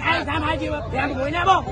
ai dám hai triệu tiền một buổi nè bông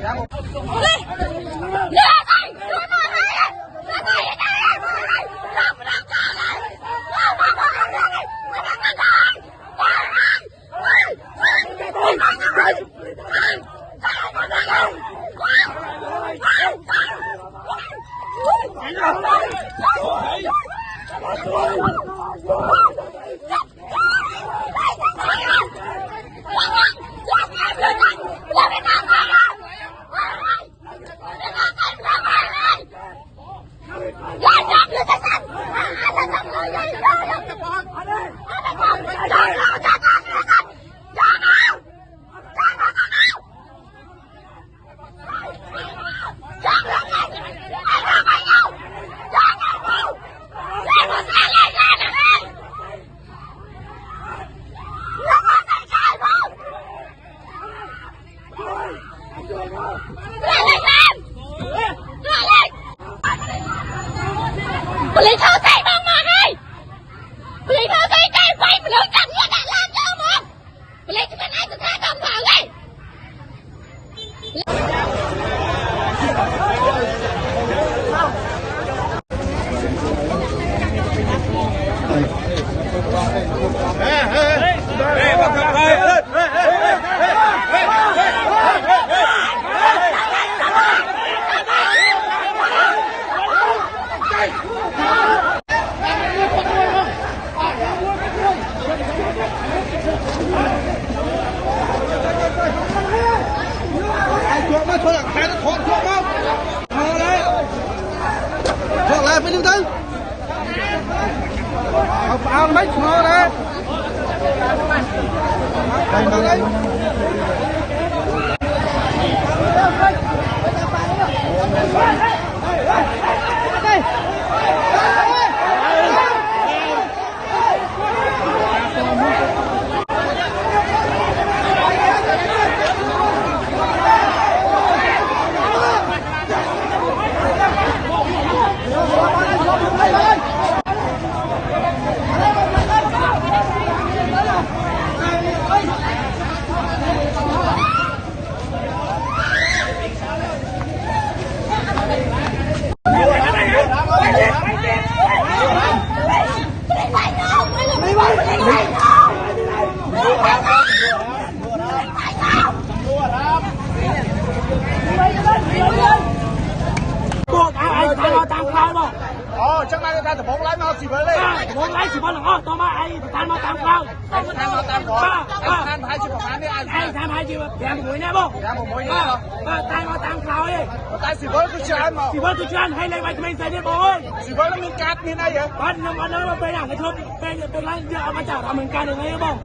Beli thao tay bằng mà ngay, beli thao tay tay quay mà lớn chẳng như đã làm cho ông không, beli cho cái này tôi tha đồng vào ngay. Thôi là khai nó thoát thuốc không? Thôi đấy. Thoát lại phải lưu tư. Áo mấy thôi đấy. Đây mà đây. Chắc nay ta bóng lái nó xì với lên. Bóng lái xì với là to mà ai tan mà tam cao. Tam có. Tan 2 triệu bán đi ai. Ai tan 2 triệu tiền một buổi nè bông. Tiền một buổi nè. Tan mà tam cao đi. Ta xì với tôi chưa ăn mà. Xì với tôi chưa ăn hay lấy mình xây đi bông ơi. Xì với nó miếng cát như này vậy. Bắt nó bên nào cái thơm bên lái giờ mà chả làm mình cài được ngay bông.